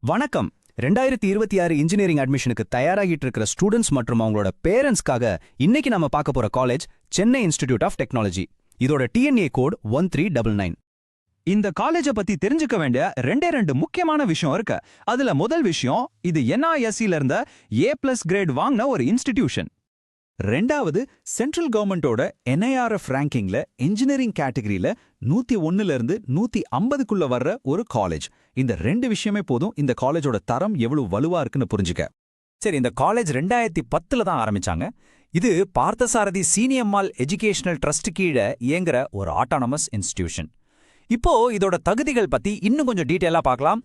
வணக்கம். 2026 இன்ஜினியரிங் அட்மிஷனுக்கு தயாராகிட்டு இருக்கிற ஸ்டூடெண்ட்ஸ் மற்றும் அவங்களோட பேரண்ட்ஸ்க்காக இன்னைக்கு நம்ம பார்க்க போற college Chennai Institute of Technology. இதோட டிஎன்ஏ கோட் 1399. இந்த காலேஜை பத்தி தெரிஞ்சுக்க வேண்டிய ரெண்டு முக்கியமான விஷயம் இருக்கு. அதுல முதல் விஷயம், இது NISEல இருந்த A+ கிரேட் வாங்கின ஒரு இன்ஸ்டிடியூஷன். ரெண்டாவது, சென்ட்ரல் கவர்மெண்டோட NIRF ரேங்கிங்ல இன்ஜினியரிங் கேட்டகரியில 101ல இருந்து 150க்குள்ள வர்ற ஒரு காலேஜ். இந்த ரெண்டு விஷயமே போதும் இந்த காலேஜோட தரம் எவ்வளவு வலுவா இருக்குன்னு புரிஞ்சுக்க. சரி, இந்த காலேஜ் 2010ல தான் ஆரம்பிச்சாங்க. இது பார்த்தசாரதி சீனியம்மாள் எஜுகேஷனல் ட்ரஸ்ட் கீழே இயங்குற ஒரு ஆட்டானமஸ் இன்ஸ்டிடியூஷன். இப்போ இதோட தகுதிகள் பத்தி இன்னும் கொஞ்சம் டீட்டெயிலா பார்க்கலாம்.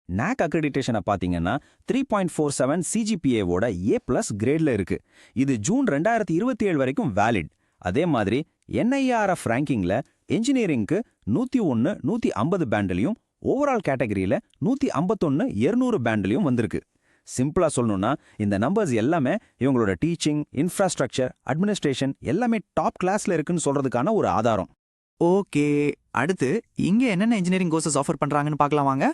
NAC அக்ரிடிட்டேஷனை பார்த்தீங்கன்னா 3.47 CGPA-வோட A+ கிரேட்ல இருக்கு. இது ஜூன் 2027 வரைக்கும் வேலிட். அதே மாதிரி NIRF ரேங்கிங்ல இன்ஜினியரிங்க்கு 101 150 பேண்ட்லையும், ஓவரால் கேட்டகரியில 151 200 பேண்ட்லையும் வந்திருக்கு. சிம்பிளா சொல்லணும்னா இந்த நம்பர்ஸ் எல்லாமே இவங்களோட டீச்சிங், இன்ஃப்ராஸ்ட்ரக்சர், அட்மினிஸ்ட்ரேஷன் எல்லாமே டாப் கிளாஸ்ல இருக்குன்னு சொல்றதுக்கான ஒரு ஆதாரம். ஓகே, அடுத்து இங்க என்னென்ன இன்ஜினியரிங் கோர்சஸ் ஆஃபர் பண்றாங்கன்னு பார்க்கலாம் வாங்க.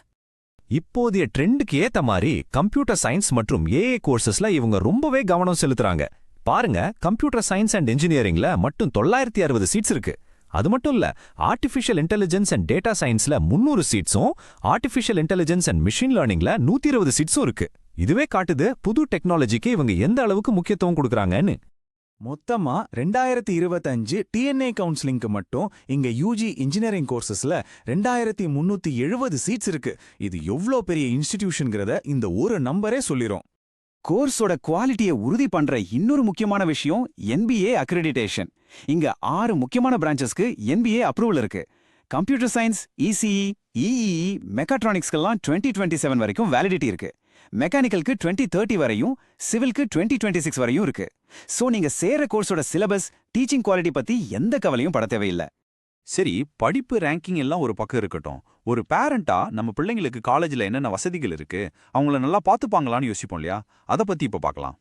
இப்போதைய ட்ரெண்டுக்கு ஏத்த மாதிரி கம்ப்யூட்டர் சயின்ஸ் மற்றும் AI கோர்சஸ்ல இவங்க ரொம்பவே கவனம் செலுத்துறாங்க. பாருங்க, கம்ப்யூட்டர் சயின்ஸ் அண்ட் இன்ஜினியரிங்ல மட்டும் 960 சீட்ஸ் இருக்கு. அது மட்டும் இல்ல, ஆர்டிஃபிஷியல் இன்டெலிஜென்ஸ் அண்ட் டேட்டா சயின்ஸ்ல 300 சீட்ஸும், ஆர்டிஃபிஷியல் இன்டெலிஜென்ஸ் அண்ட் மிஷின் லேர்னிங்ல 120 சீட்ஸும் இருக்கு. இதுவே காட்டுது புது டெக்னாலஜிக்கு இவங்க எந்த அளவுக்கு முக்கியத்துவம் கொடுக்கறாங்கன்னு. மொத்தமா 2025 TNA கவுன்சிலிங்க்கு மட்டும் இங்க UG இன்ஜினியரிங் கோர்சஸ்ல 2370 சீட்ஸ் இருக்கு. இது எவ்வளோ பெரிய இன்ஸ்டிடியூஷன்ங்கிறத இந்த ஒரு நம்பரே சொல்லிரும். கோர்ஸோட குவாலிட்டியை உறுதி பண்ற இன்னொரு முக்கியமான விஷயம் NBA அக்ரிடிட்டேஷன். இங்க 6 முக்கியமான பிரான்ச்சஸ்க்கு NBA அப்ரூவல் இருக்கு. கம்ப்யூட்டர் சயின்ஸ், ECE, EEE, மெக்காட்ரானிக்ஸ்க்கெல்லாம் 2027 வரைக்கும் வேலிடிட்டி இருக்கு. மெக்கானிக்கலுக்கு 2030 வரையும், சிவிலுக்கு 2026 வரையும் இருக்கு. சோ நீங்க சேர கோர்ஸோட சிலபஸ், டீச்சிங் குவாலிட்டி பத்தி எந்த கவலையும் பட தேவையில்லை. சரி, படிப்பு ரேங்கிங் எல்லாம் ஒரு பக்கம் இருக்கட்டும். ஒரு பேரண்டா நம்ம பிள்ளைங்களுக்கு காலேஜ்ல என்னென்ன வசதிகள் இருக்கு, அவங்கள நல்லா பார்த்துப்பாங்களான்னு யோசிப்போம் இல்லையா? அதை பத்தி இப்ப பார்க்கலாம்.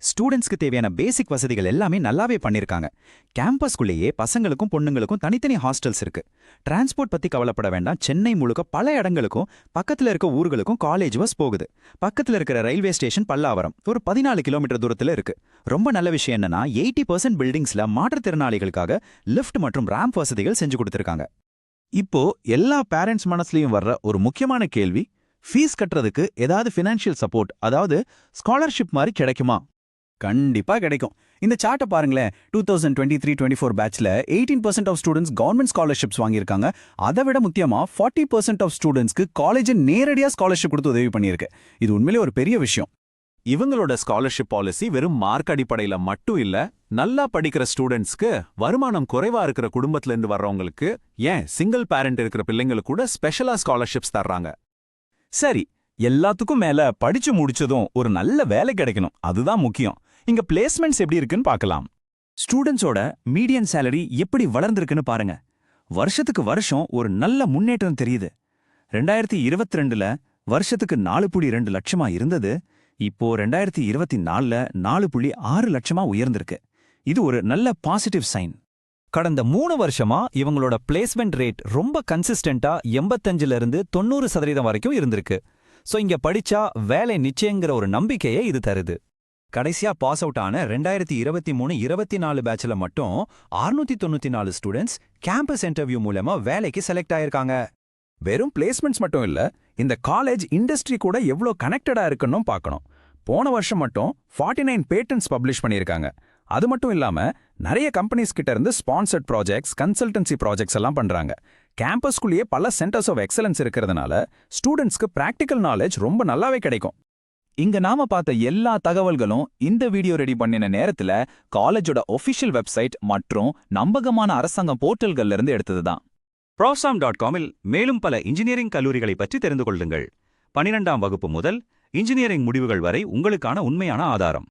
ஸ்டூடெண்ட்ஸ்க்கு தேவையான பேசிக் வசதிகள் எல்லாமே நல்லாவே பண்ணிருக்காங்க. கேம்பஸ்குள்ளேயே பசங்களுக்கும் பொண்ணுங்களுக்கும் தனித்தனி ஹாஸ்டல்ஸ் இருக்கு. டிரான்ஸ்போர்ட் பத்தி கவலைப்பட வேண்டாம். சென்னை முழுக்க பல இடங்களுக்கும் பக்கத்துல இருக்க ஊர்களுக்கும் காலேஜ் பஸ் போகுது. பக்கத்துல இருக்கிற ரயில்வே ஸ்டேஷன் பல்லாவரம் ஒரு 14 கிலோமீட்டர் தூரத்துல இருக்கு. ரொம்ப நல்ல விஷயம் என்னன்னா 80% பில்டிங்ஸ்ல மாற்றுத்திறனாளிகளுக்காக லிஃப்ட் மற்றும் ரேம்ப் வசதிகள் செஞ்சு கொடுத்திருக்காங்க. இப்போ எல்லா பேரண்ட்ஸ் மனசுலயும் வர்ற ஒரு முக்கியமான கேள்வி, ஃபீஸ் கட்டுறதுக்கு ஏதாவது ஃபினான்ஷியல் சப்போர்ட், அதாவது ஸ்காலர்ஷிப் மாதிரி கிடைக்குமா? கண்டிப்பா கிடைக்கும். இந்த சார்ட்டை பாருங்களேன். 2023-24 பேட்ச்ல 18% ஆஃப் ஸ்டூடெண்ட்ஸ் கவர்மெண்ட் ஸ்காலர்ஷிப்ஸ் வாங்கியிருக்காங்க. அதை விட முக்கியமா 40% ஆஃப் ஸ்டூடெண்ட்ஸ்க்கு காலேஜ் நேரடியா ஸ்காலர்ஷிப் கொடுத்து உதவி பண்ணியிருக்கு. இது உண்மையிலே ஒரு பெரிய விஷயம். இவங்களோட ஸ்காலர்ஷிப் பாலிசி வெறும் மார்க் அடிப்படையில மட்டும் இல்ல, நல்லா படிக்கிற ஸ்டூடெண்ட்ஸ்க்கு, வருமானம் குறைவா இருக்கிற குடும்பத்துல இருந்து வர்றவங்களுக்கு, ஏன் சிங்கிள் பேரண்ட் இருக்கிற பிள்ளைங்களுக்கு கூட ஸ்பெஷலா ஸ்காலர்ஷிப்ஸ் தர்றாங்க. சரி, எல்லாத்துக்கும் மேல படிச்சு முடிச்சதும் ஒரு நல்ல வேலை கிடைக்கணும், அதுதான் முக்கியம். இங்க பிளேஸ்மெண்ட்ஸ் எப்படி இருக்குன்னு பார்க்கலாம். ஸ்டூடெண்ட்ஸோட மீடியன் சேலரி எப்படி வளர்ந்திருக்குன்னு பாருங்க. வருஷத்துக்கு வருஷம் ஒரு நல்ல முன்னேற்றம் தெரியுது. 2022ல வருஷத்துக்கு 4.2 லட்சமா இருந்தது. இப்போ 2024ல 4.6 லட்சமா உயர்ந்திருக்கு. இது ஒரு நல்ல பாசிட்டிவ் சைன். கடந்த 3 வருஷமா இவங்களோட பிளேஸ்மெண்ட் ரேட் ரொம்ப கன்சிஸ்டன்டா 85ல இருந்து 90% வரைக்கும் இருந்திருக்கு. சோ இங்க படிச்சா வேலை நிச்சயங்கிற ஒரு நம்பிக்கையை இது தருது. கடைசியா பாஸ் அவுட் ஆன 2023-24 பேட்ச்ல மட்டும் 694 ஸ்டூடெண்ட்ஸ் கேம்பஸ் இன்டர்வியூ மூலமா வேலைக்கு செலக்ட் ஆயிருக்காங்க. வெறும் பிளேஸ்மெண்ட்ஸ் மட்டும் இல்ல, இந்த காலேஜ் இண்டஸ்ட்ரி கூட எவ்வளோ கனெக்டடா இருக்குன்னு பார்க்கணும். போன வருஷம் மட்டும் 49 பேட்டன்ட்ஸ் பப்ளிஷ் பண்ணியிருக்காங்க. அது மட்டும் இல்லாம நிறைய கம்பெனிஸ் கிட்ட இருந்து ஸ்பான்சர்ட் ப்ராஜெக்ட்ஸ், கன்சல்டன்சி ப்ராஜெக்ட்ஸ் எல்லாம் பண்றாங்க. கேம்பஸ்குள்ளேயே பல சென்டர்ஸ் ஆஃப் எக்ஸலன்ஸ் இருக்கிறதுனால ஸ்டூடெண்ட்ஸ்க்கு பிராக்டிக்கல் நாலேஜ் ரொம்ப நல்லாவே கிடைக்கும். இங்க நாம பார்த்த எல்லா தகவல்களும் இந்த வீடியோ ரெடி பண்ணின நேரத்துல காலேஜோட ஒபிஷியல் வெப்சைட் மற்றும் நம்பகமான அரசாங்கம் போர்ட்டல்கள்ல இருந்து எடுத்ததுதான். Profsam.com-இல் மேலும் பல இன்ஜினியரிங் கல்லூரிகளை பற்றி தெரிந்து கொள்ளுங்கள். 12ஆம் வகுப்பு முதல் இன்ஜினியரிங் முடிவுகள் வரை உங்களுக்கான உண்மையான ஆதாரம்.